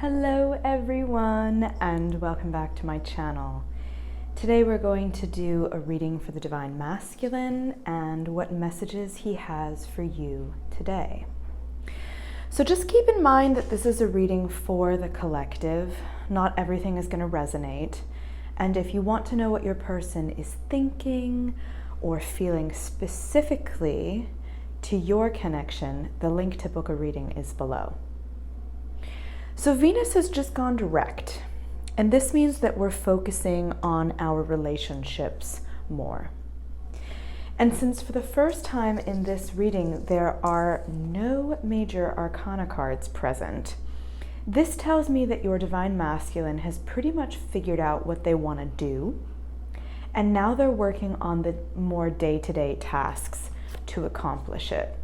Hello everyone, and welcome back to my channel. Today we're going to do a reading for the Divine Masculine and what messages he has for you today. So just keep in mind that this is a reading for the collective. Not everything is going to resonate. And if you want to know what your person is thinking or feeling specifically to your connection, the link to book a reading is below. So Venus has just gone direct, and this means that we're focusing on our relationships more. And since for the first time in this reading, there are no major arcana cards present, this tells me that your Divine Masculine has pretty much figured out what they want to do, and now they're working on the more day-to-day tasks to accomplish it.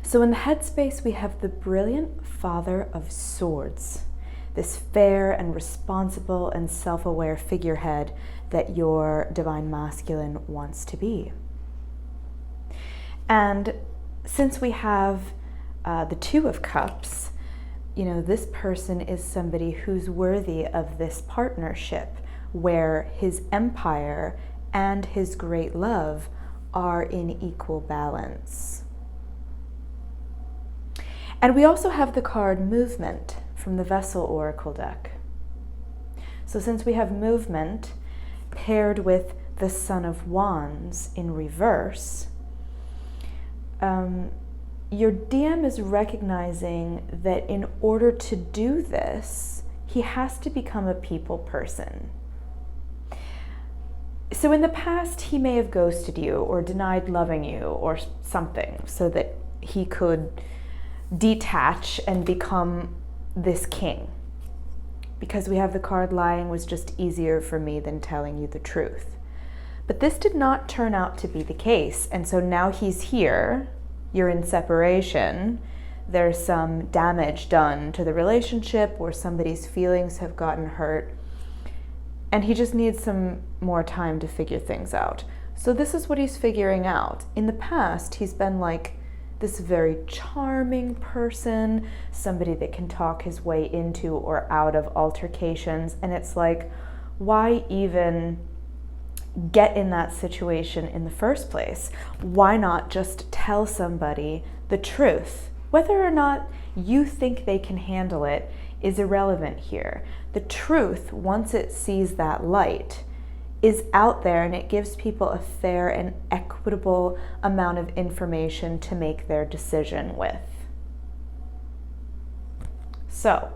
So in the headspace, we have the brilliant Father of Swords, this fair and responsible and self-aware figurehead that your Divine Masculine wants to be. And since we have the Two of Cups, you know, this person is somebody who's worthy of this partnership where his empire and his great love are in equal balance. And we also have the card Movement from the Vessel Oracle deck. So since we have movement paired with the Son of Wands in reverse, your DM is recognizing that in order to do this, he has to become a people person. So in the past, he may have ghosted you or denied loving you or something so that he could detach and become this king. Because we have the card lying was just easier for me than telling you the truth. But this did not turn out to be the case. And so now he's here, you're in separation, there's some damage done to the relationship or somebody's feelings have gotten hurt, and he just needs some more time to figure things out. So this is what he's figuring out. In the past, he's been like this very charming person, somebody that can talk his way into or out of altercations. And it's like, why even get in that situation in the first place? Why not just tell somebody the truth? Whether or not you think they can handle it is irrelevant here. The truth, once it sees that light, is out there, and it gives people a fair and equitable amount of information to make their decision with. So,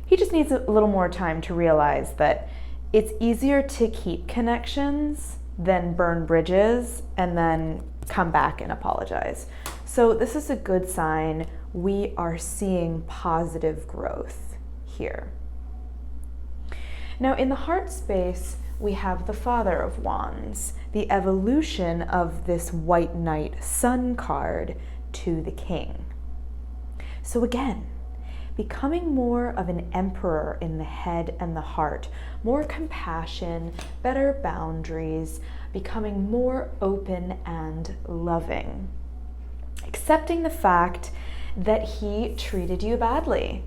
he just needs a little more time to realize that it's easier to keep connections than burn bridges and then come back and apologize. So this is a good sign. We are seeing positive growth here. Now in the heart space, we have the Father of Wands, the evolution of this White Knight Sun card to the King. So again, becoming more of an emperor in the head and the heart, more compassion, better boundaries, becoming more open and loving, accepting the fact that he treated you badly,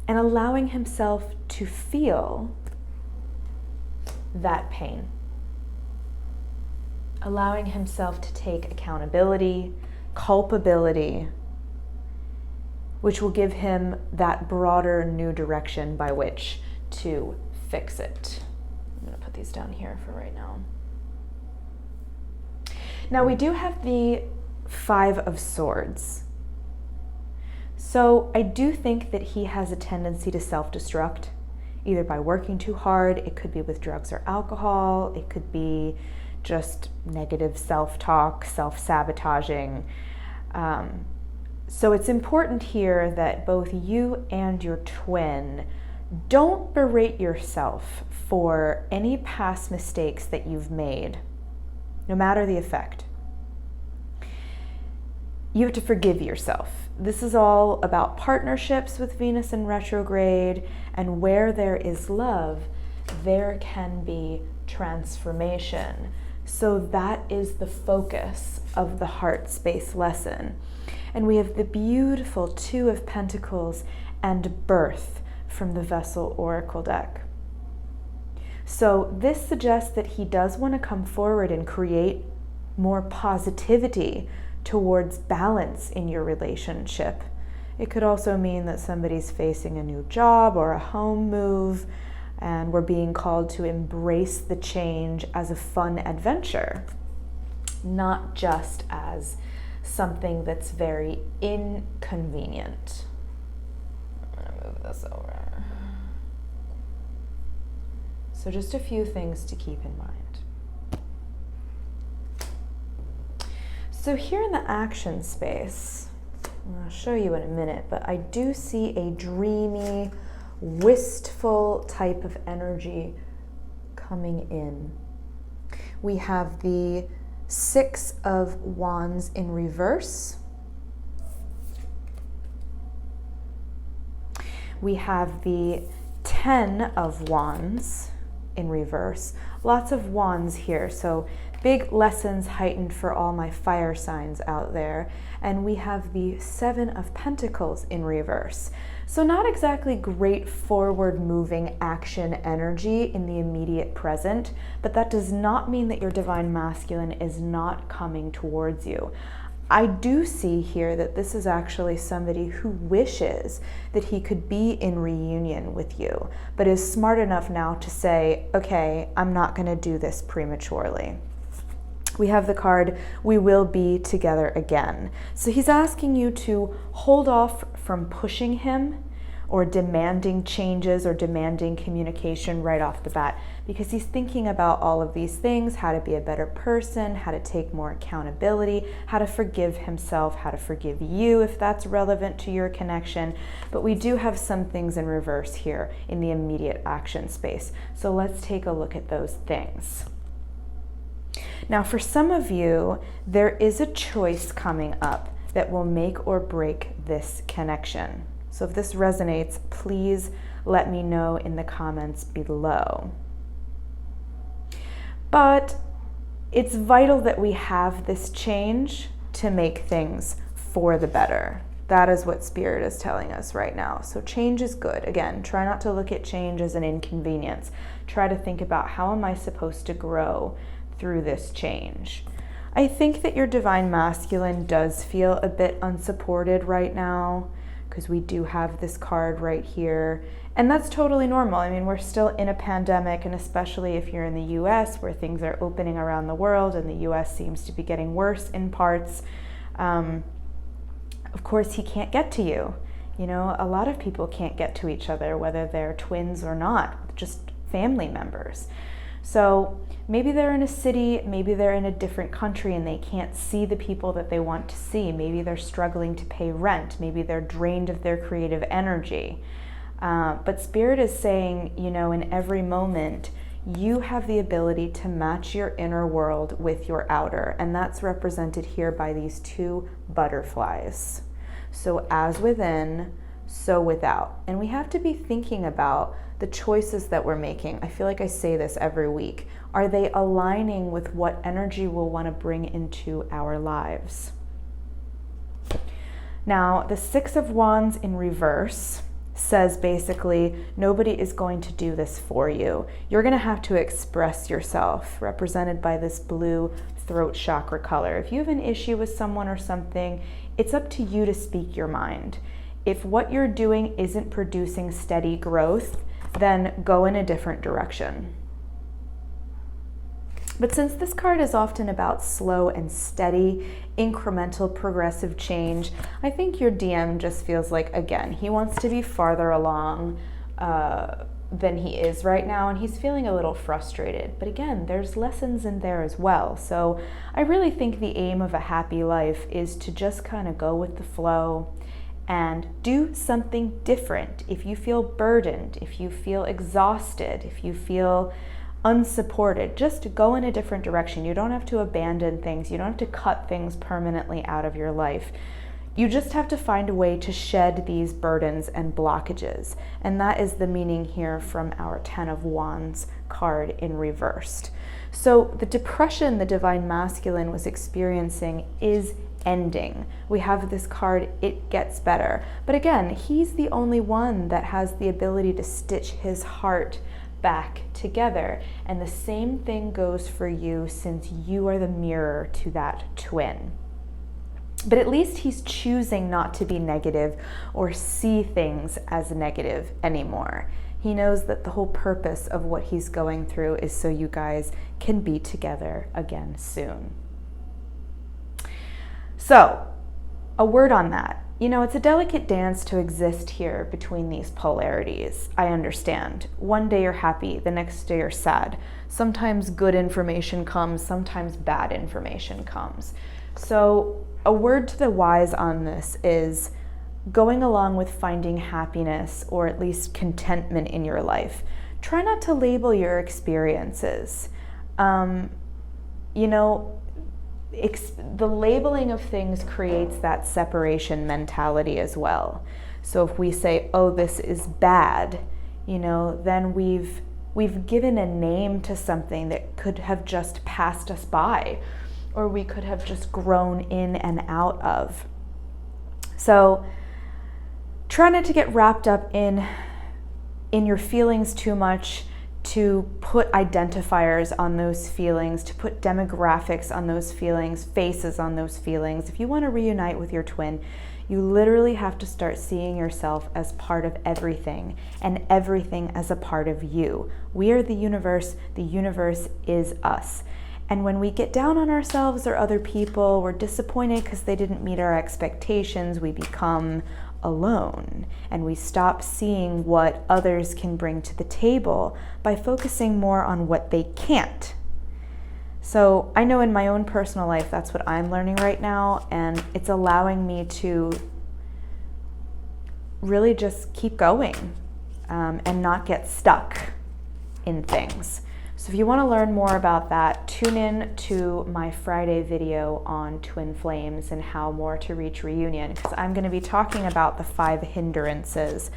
and allowing himself to feel that pain. Allowing himself to take accountability, culpability, which will give him that broader new direction by which to fix it. I'm going to put these down here for right now. Now we do have the Five of Swords. So I do think that he has a tendency to self-destruct, either by working too hard. It could be with drugs or alcohol. It could be just negative self-talk, self-sabotaging. So it's important here that both you and your twin don't berate yourself for any past mistakes that you've made, no matter the effect. You have to forgive yourself. This is all about partnerships with Venus in retrograde, and where there is love, there can be transformation. So that is the focus of the heart space lesson. And we have the beautiful Two of Pentacles and birth from the Vessel Oracle deck. So this suggests that he does want to come forward and create more positivity towards balance in your relationship. It could also mean that somebody's facing a new job or a home move, and we're being called to embrace the change as a fun adventure, not just as something that's very inconvenient. I'm gonna move this over. So just a few things to keep in mind. So here in the action space, I'll show you in a minute, but I do see a dreamy, wistful type of energy coming in. We have the Six of Wands in reverse. We have the 10 of Wands in reverse. Lots of wands here, so big lessons heightened for all my fire signs out there. And we have the 7 of Pentacles in reverse. So not exactly great forward moving action energy in the immediate present, but that does not mean that your divine masculine is not coming towards you. I do see here that this is actually somebody who wishes that he could be in reunion with you, but is smart enough now to say, okay, I'm not going to do this prematurely. We have the card, we will be together again. So he's asking you to hold off from pushing him or demanding changes or demanding communication right off the bat, because he's thinking about all of these things, how to be a better person, how to take more accountability, how to forgive himself, how to forgive you if that's relevant to your connection. But we do have some things in reverse here in the immediate action space. So let's take a look at those things. Now, for some of you, there is a choice coming up that will make or break this connection. So if this resonates, please let me know in the comments below. But it's vital that we have this change to make things for the better. That is what Spirit is telling us right now. So change is good. Again, try not to look at change as an inconvenience. Try to think about, how am I supposed to grow through this change? I think that your divine masculine does feel a bit unsupported right now, because we do have this card right here. And that's totally normal. I mean, we're still in a pandemic, and especially if you're in the US, where things are opening around the world and the US seems to be getting worse in parts. Of course, he can't get to you. You know, a lot of people can't get to each other, whether they're twins or not, just family members. So maybe they're in a city, maybe they're in a different country and they can't see the people that they want to see. Maybe they're struggling to pay rent. Maybe they're drained of their creative energy. But Spirit is saying, you know, in every moment, you have the ability to match your inner world with your outer. And that's represented here by these two butterflies. So as within, so without. And we have to be thinking about the choices that we're making. I feel like I say this every week. Are they aligning with what energy we'll want to bring into our lives? Now, the Six of Wands in reverse says basically, nobody is going to do this for you. You're going to have to express yourself, represented by this blue throat chakra color. If you have an issue with someone or something, it's up to you to speak your mind. If what you're doing isn't producing steady growth, then go in a different direction. But since this card is often about slow and steady, incremental, progressive change, I think your DM just feels like, again, he wants to be farther along than he is right now, and he's feeling a little frustrated. But again, there's lessons in there as well. So I really think the aim of a happy life is to just kind of go with the flow and do something different. If you feel burdened, if you feel exhausted, if you feel unsupported, just go in a different direction. You don't have to abandon things. You don't have to cut things permanently out of your life. You just have to find a way to shed these burdens and blockages. And that is the meaning here from our 10 of Wands card in reversed. So the depression the Divine Masculine was experiencing is ending. We have this card, it gets better. But again, he's the only one that has the ability to stitch his heart back together. And the same thing goes for you, since you are the mirror to that twin. But at least he's choosing not to be negative or see things as negative anymore. He knows that the whole purpose of what he's going through is so you guys can be together again soon. So, a word on that. You know, it's a delicate dance to exist here between these polarities. I understand. One day you're happy, the next day you're sad. Sometimes good information comes, sometimes bad information comes. So, a word to the wise on this is going along with finding happiness, or at least contentment in your life. Try not to label your experiences. You know, the labeling of things creates that separation mentality as well. So if we say, oh, this is bad, you know, then we've given a name to something that could have just passed us by, or we could have just grown in and out of. So try not to get wrapped up in your feelings too much, to put identifiers on those feelings, to put demographics on those feelings, faces on those feelings. If you want to reunite with your twin, you literally have to start seeing yourself as part of everything, and everything as a part of you. We are the universe is us. And when we get down on ourselves or other people, we're disappointed because they didn't meet our expectations, we become alone, and we stop seeing what others can bring to the table by focusing more on what they can't. So I know in my own personal life, that's what I'm learning right now, and it's allowing me to really just keep going and not get stuck in things. So if you want to learn more about that, tune in to my Friday video on twin flames and how more to reach reunion, because I'm going to be talking about the 5 hindrances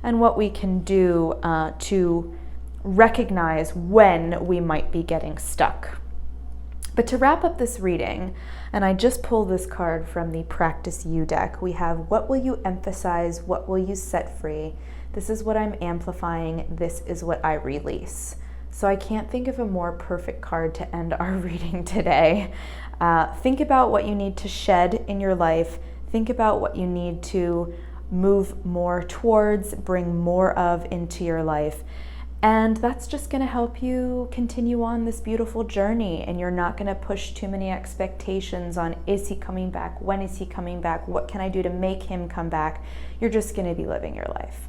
and what we can do to recognize when we might be getting stuck. But to wrap up this reading, and I just pulled this card from the Practice You deck, we have what will you emphasize, what will you set free, this is what I'm amplifying, this is what I release. So I can't think of a more perfect card to end our reading today. Think about what you need to shed in your life. Think about what you need to move more towards, bring more of into your life. And that's just going to help you continue on this beautiful journey. And you're not going to push too many expectations on, is he coming back? When is he coming back? What can I do to make him come back? You're just going to be living your life.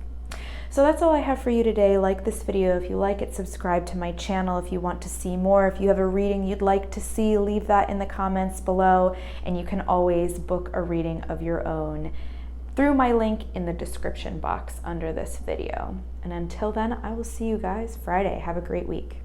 So that's all I have for you today. Like this video if you like it, subscribe to my channel if you want to see more. If you have a reading you'd like to see, leave that in the comments below, and you can always book a reading of your own through my link in the description box under this video. And until then, I will see you guys Friday. Have a great week.